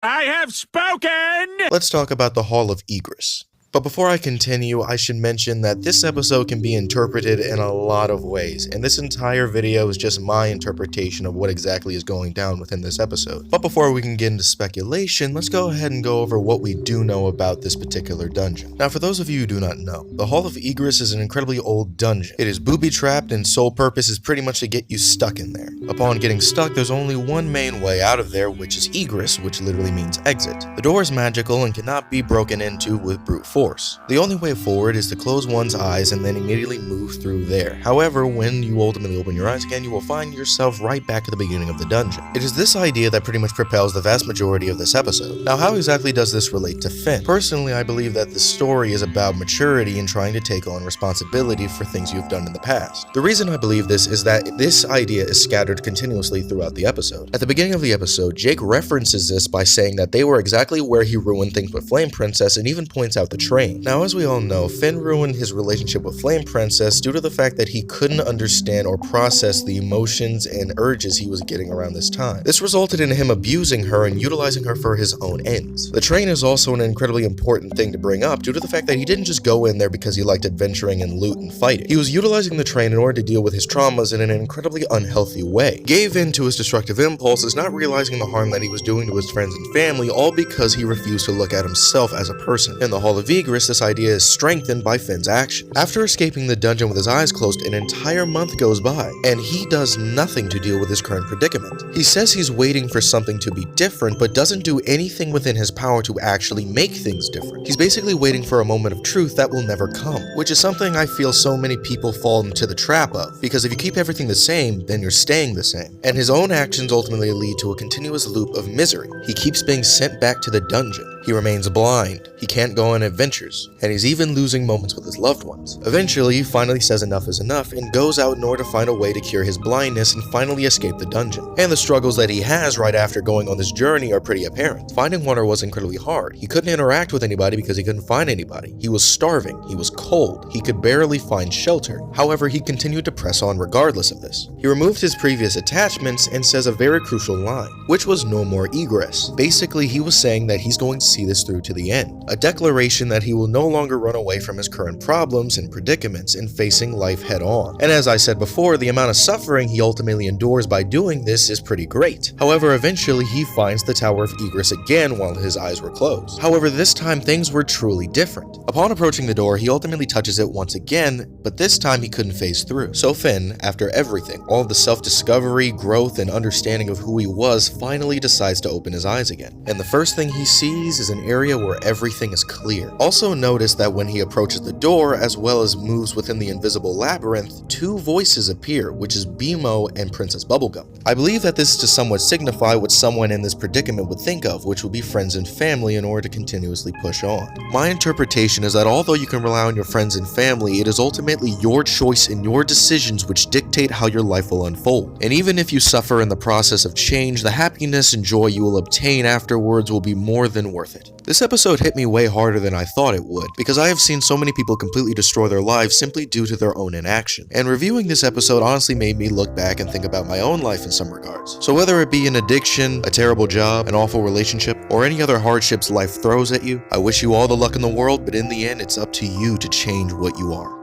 I have spoken! Let's talk about the Hall of Egress. But before I continue, I should mention that this episode can be interpreted in a lot of ways, and this entire video is just my interpretation of what exactly is going down within this episode. But before we can get into speculation, let's go ahead and go over what we do know about this particular dungeon. Now, for those of you who do not know, the Hall of Egress is an incredibly old dungeon. It is booby-trapped and sole purpose is pretty much to get you stuck in there. Upon getting stuck, there's only one main way out of there, which is egress, which literally means exit. The door is magical and cannot be broken into with brute force. The only way forward is to close one's eyes and then immediately move through there. However, when you ultimately open your eyes again, you will find yourself right back at the beginning of the dungeon. It is this idea that pretty much propels the vast majority of this episode. Now, how exactly does this relate to Finn? Personally, I believe that the story is about maturity and trying to take on responsibility for things you've done in the past. The reason I believe this is that this idea is scattered continuously throughout the episode. At the beginning of the episode, Jake references this by saying that they were exactly where he ruined things with Flame Princess and even points out the train. Now, as we all know, Finn ruined his relationship with Flame Princess due to the fact that he couldn't understand or process the emotions and urges he was getting around this time. This resulted in him abusing her and utilizing her for his own ends. The train is also an incredibly important thing to bring up due to the fact that he didn't just go in there because he liked adventuring and loot and fighting. He was utilizing the train in order to deal with his traumas in an incredibly unhealthy way. Gave in to his destructive impulses, not realizing the harm that he was doing to his friends and family, all because he refused to look at himself as a person. In the Hall of Egress, this idea is strengthened by Finn's actions. After escaping the dungeon with his eyes closed, an entire month goes by, and he does nothing to deal with his current predicament. He says he's waiting for something to be different, but doesn't do anything within his power to actually make things different. He's basically waiting for a moment of truth that will never come, which is something I feel so many people fall into the trap of, because if you keep everything the same, then you're staying the same. And his own actions ultimately lead to a continuous loop of misery. He keeps being sent back to the dungeon. He remains blind, he can't go on adventures, and he's even losing moments with his loved ones. Eventually, he finally says enough is enough and goes out in order to find a way to cure his blindness and finally escape the dungeon. And the struggles that he has right after going on this journey are pretty apparent. Finding water was incredibly hard. He couldn't interact with anybody because he couldn't find anybody. He was starving, he was cold, he could barely find shelter. However, he continued to press on regardless of this. He removed his previous attachments and says a very crucial line, which was no more egress. Basically, he was saying that he's going to see this through to the end. A declaration that he will no longer run away from his current problems and predicaments in facing life head on. And as I said before, the amount of suffering he ultimately endures by doing this is pretty great. However, eventually he finds the Tower of Egress again while his eyes were closed. However, this time things were truly different. Upon approaching the door, he ultimately touches it once again, but this time he couldn't phase through. So Finn, after everything, all of the self-discovery, growth, and understanding of who he was, finally decides to open his eyes again. And the first thing he sees is an area where everything is clear. Also notice that when he approaches the door, as well as moves within the invisible labyrinth, two voices appear, which is Bimo and Princess Bubblegum. I believe that this is to somewhat signify what someone in this predicament would think of, which would be friends and family in order to continuously push on. My interpretation is that although you can rely on your friends and family, it is ultimately your choice and your decisions which dictate how your life will unfold. And even if you suffer in the process of change, the happiness and joy you will obtain afterwards will be more than worth it. This episode hit me way harder than I thought it would, because I have seen so many people completely destroy their lives simply due to their own inaction. And reviewing this episode honestly made me look back and think about my own life in some regards. So whether it be an addiction, a terrible job, an awful relationship, or any other hardships life throws at you, I wish you all the luck in the world, but in the end, it's up to you to change what you are.